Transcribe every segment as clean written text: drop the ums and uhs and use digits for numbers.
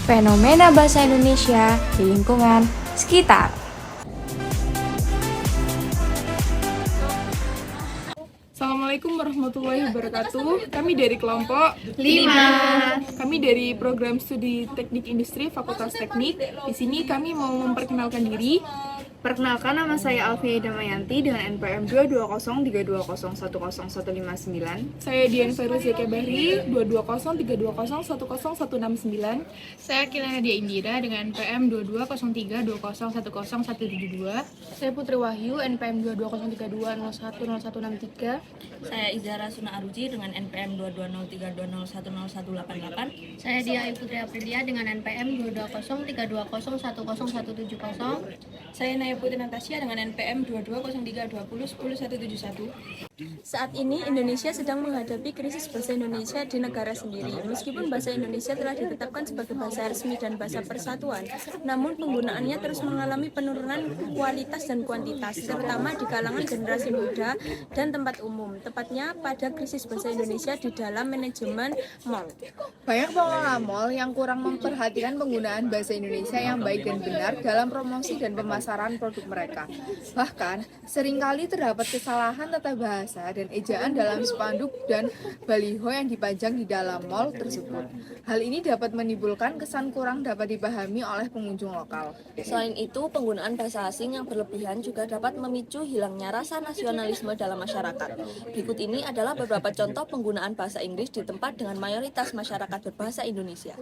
Fenomena bahasa Indonesia di lingkungan sekitar. Assalamualaikum warahmatullahi wabarakatuh. Kami dari kelompok 5. Kami dari program studi Teknik Industri Fakultas Teknik. Di sini kami mau memperkenalkan diri. Perkenalkan, nama saya Alfie Damayanti dengan NPM 22032010159. Saya Dian Feruzi Kebari 22032010169. Saya Kilana Dia Indira dengan NPM 220320101172. Saya Putri Wahyu, NPM 220320100163. Saya Izara Suna Aruji dengan NPM 220320101188. Saya Dia Putri Aprilia dengan NPM 220320101170. Saya Naya Putri Natasya dengan NPM 220320101171. Saat ini Indonesia sedang menghadapi krisis bahasa Indonesia di negara sendiri. Meskipun bahasa Indonesia telah ditetapkan sebagai bahasa resmi dan bahasa persatuan, namun penggunaannya terus mengalami penurunan kualitas dan kuantitas, terutama di kalangan generasi muda dan tempat umum, tepatnya pada krisis bahasa Indonesia di dalam manajemen mall. Banyak pengelola mal yang kurang memperhatikan penggunaan bahasa Indonesia yang baik dan benar dalam promosi dan pemasaran produk mereka. Bahkan, seringkali terdapat kesalahan tata bahasa dan ejaan dalam spanduk dan baliho yang dipajang di dalam mal tersebut. Hal ini dapat menimbulkan kesan kurang dapat dipahami oleh pengunjung lokal. Selain itu, penggunaan bahasa asing yang berlebihan juga dapat memicu hilangnya rasa nasionalisme dalam masyarakat. Berikut ini adalah beberapa contoh penggunaan bahasa Inggris di tempat dengan mayoritas masyarakat berbahasa Indonesia.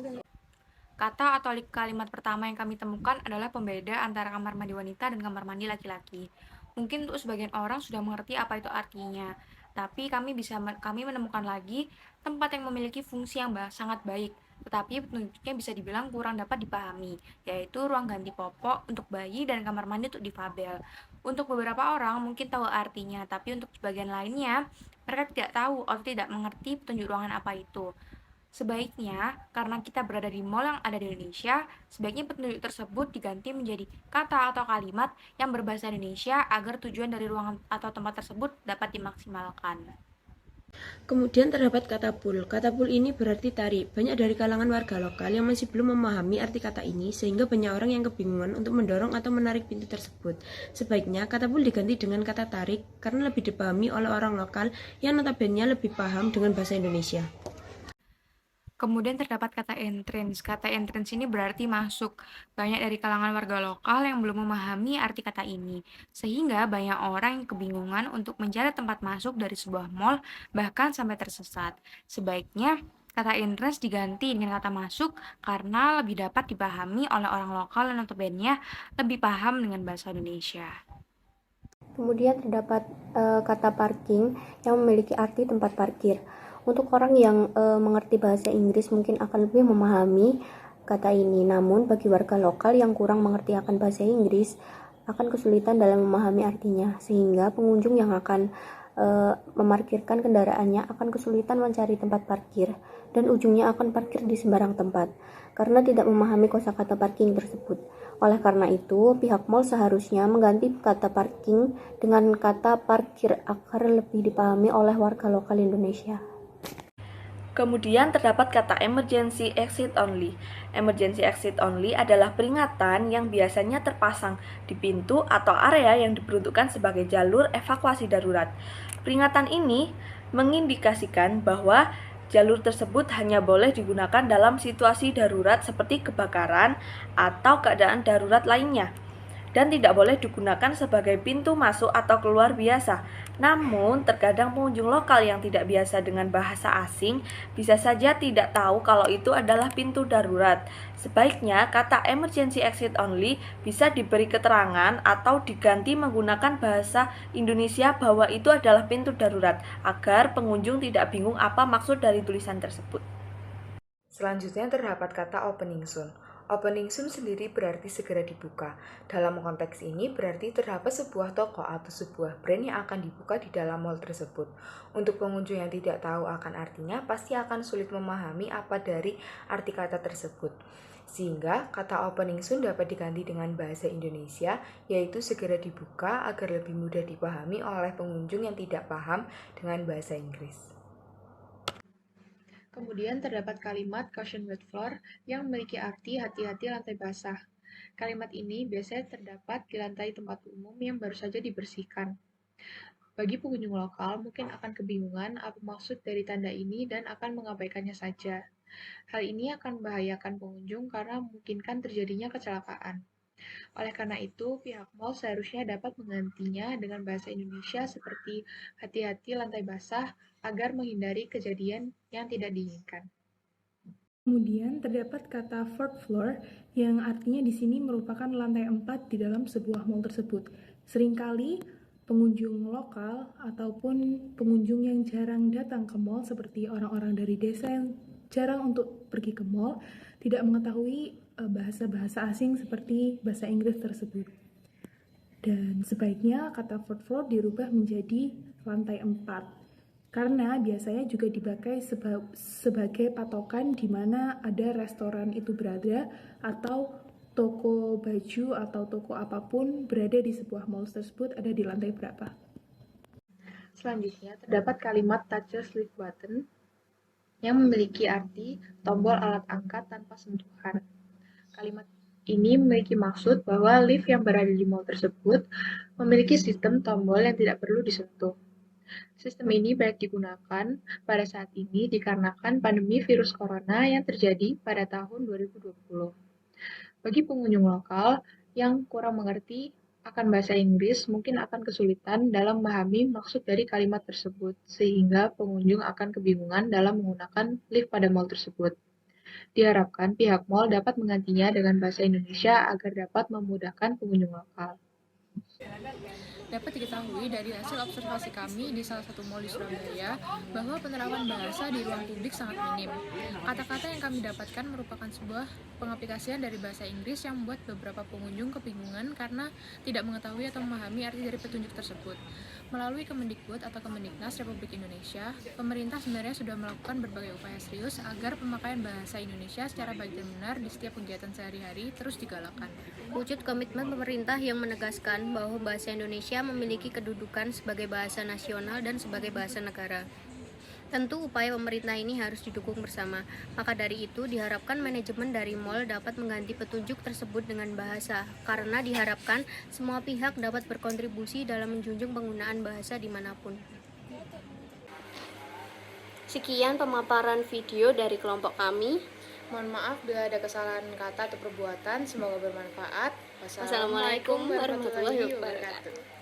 Kata atau kalimat pertama yang kami temukan adalah pembeda antara kamar mandi wanita dan kamar mandi laki-laki. Mungkin untuk sebagian orang sudah mengerti apa itu artinya, tapi kami menemukan lagi tempat yang memiliki fungsi yang sangat baik, tetapi petunjuknya bisa dibilang kurang dapat dipahami, yaitu ruang ganti popok untuk bayi dan kamar mandi untuk difabel. Untuk beberapa orang mungkin tahu artinya, tapi untuk sebagian lainnya mereka tidak tahu atau tidak mengerti petunjuk ruangan apa itu. Sebaiknya, karena kita berada di mall yang ada di Indonesia, sebaiknya petunjuk tersebut diganti menjadi kata atau kalimat yang berbahasa Indonesia agar tujuan dari ruangan atau tempat tersebut dapat dimaksimalkan. Kemudian terdapat kata pool. Kata pool ini berarti tarik. Banyak dari kalangan warga lokal yang masih belum memahami arti kata ini, sehingga banyak orang yang kebingungan untuk mendorong atau menarik pintu tersebut. Sebaiknya kata pool diganti dengan kata tarik karena lebih dipahami oleh orang lokal yang notabene lebih paham dengan bahasa Indonesia. Kemudian terdapat kata entrance. Kata entrance ini berarti masuk. Banyak dari kalangan warga lokal yang belum memahami arti kata ini, sehingga banyak orang yang kebingungan untuk mencari tempat masuk dari sebuah mall, bahkan sampai tersesat. Sebaiknya kata entrance diganti dengan kata masuk karena lebih dapat dipahami oleh orang lokal yang notabene lebih paham dengan bahasa Indonesia. Kemudian terdapat kata parking yang memiliki arti tempat parkir. Untuk orang yang mengerti bahasa Inggris mungkin akan lebih memahami kata ini, namun bagi warga lokal yang kurang mengerti akan bahasa Inggris akan kesulitan dalam memahami artinya, sehingga pengunjung yang akan memarkirkan kendaraannya akan kesulitan mencari tempat parkir dan ujungnya akan parkir di sembarang tempat karena tidak memahami kosakata parking tersebut. Oleh karena itu, pihak mall seharusnya mengganti kata parking dengan kata parkir agar lebih dipahami oleh warga lokal Indonesia. Kemudian terdapat kata emergency exit only. Emergency exit only adalah peringatan yang biasanya terpasang di pintu atau area yang diperuntukkan sebagai jalur evakuasi darurat. Peringatan ini mengindikasikan bahwa jalur tersebut hanya boleh digunakan dalam situasi darurat seperti kebakaran atau keadaan darurat lainnya, dan tidak boleh digunakan sebagai pintu masuk atau keluar biasa. Namun, terkadang pengunjung lokal yang tidak biasa dengan bahasa asing bisa saja tidak tahu kalau itu adalah pintu darurat. Sebaiknya, kata emergency exit only bisa diberi keterangan atau diganti menggunakan bahasa Indonesia bahwa itu adalah pintu darurat, agar pengunjung tidak bingung apa maksud dari tulisan tersebut. Selanjutnya terdapat kata opening soon. Opening soon sendiri berarti segera dibuka. Dalam konteks ini berarti terdapat sebuah toko atau sebuah brand yang akan dibuka di dalam mall tersebut. Untuk pengunjung yang tidak tahu akan artinya, pasti akan sulit memahami apa dari arti kata tersebut. Sehingga kata opening soon dapat diganti dengan bahasa Indonesia, yaitu segera dibuka agar lebih mudah dipahami oleh pengunjung yang tidak paham dengan bahasa Inggris. Kemudian terdapat kalimat caution wet floor yang memiliki arti hati-hati lantai basah. Kalimat ini biasanya terdapat di lantai tempat umum yang baru saja dibersihkan. Bagi pengunjung lokal mungkin akan kebingungan apa maksud dari tanda ini dan akan mengabaikannya saja. Hal ini akan membahayakan pengunjung karena memungkinkan terjadinya kecelakaan. Oleh karena itu, pihak mal seharusnya dapat menggantinya dengan bahasa Indonesia seperti hati-hati lantai basah agar menghindari kejadian yang tidak diinginkan. Kemudian terdapat kata fourth floor yang artinya di sini merupakan lantai 4 di dalam sebuah mall tersebut. Seringkali pengunjung lokal ataupun pengunjung yang jarang datang ke mall seperti orang-orang dari desa yang jarang untuk pergi ke mall tidak mengetahui bahasa-bahasa asing seperti bahasa Inggris tersebut. Dan sebaiknya kata fourth floor dirubah menjadi lantai 4. Karena biasanya juga dipakai sebagai patokan di mana ada restoran itu berada atau toko baju atau toko apapun berada di sebuah mall tersebut ada di lantai berapa. Selanjutnya, terdapat kalimat touchless lift button yang memiliki arti tombol alat angkat tanpa sentuhan. Kalimat ini memiliki maksud bahwa lift yang berada di mall tersebut memiliki sistem tombol yang tidak perlu disentuh. Sistem ini baik digunakan pada saat ini dikarenakan pandemi virus corona yang terjadi pada tahun 2020. Bagi pengunjung lokal yang kurang mengerti akan bahasa Inggris mungkin akan kesulitan dalam memahami maksud dari kalimat tersebut, sehingga pengunjung akan kebingungan dalam menggunakan lift pada mall tersebut. Diharapkan pihak mall dapat menggantinya dengan bahasa Indonesia agar dapat memudahkan pengunjung lokal. Dapat diketahui dari hasil observasi kami di salah satu mal di Surabaya bahwa penerapan bahasa di ruang publik sangat minim. Kata-kata yang kami dapatkan merupakan sebuah pengaplikasian dari bahasa Inggris yang membuat beberapa pengunjung kebingungan karena tidak mengetahui atau memahami arti dari petunjuk tersebut. Melalui Kemendikbud atau Kemendiknas Republik Indonesia, pemerintah sebenarnya sudah melakukan berbagai upaya serius agar pemakaian bahasa Indonesia secara baik dan benar di setiap kegiatan sehari-hari terus digalakkan. Wujud komitmen pemerintah yang menegaskan bahwa bahasa Indonesia memiliki kedudukan sebagai bahasa nasional dan sebagai bahasa negara. Tentu upaya pemerintah ini harus didukung bersama. Maka dari itu diharapkan manajemen dari mal dapat mengganti petunjuk tersebut dengan bahasa, karena diharapkan semua pihak dapat berkontribusi dalam menjunjung penggunaan bahasa dimanapun. Sekian pemaparan video dari kelompok kami. Mohon maaf bila ada kesalahan kata atau perbuatan, semoga bermanfaat. Wassalamualaikum warahmatullahi wabarakatuh.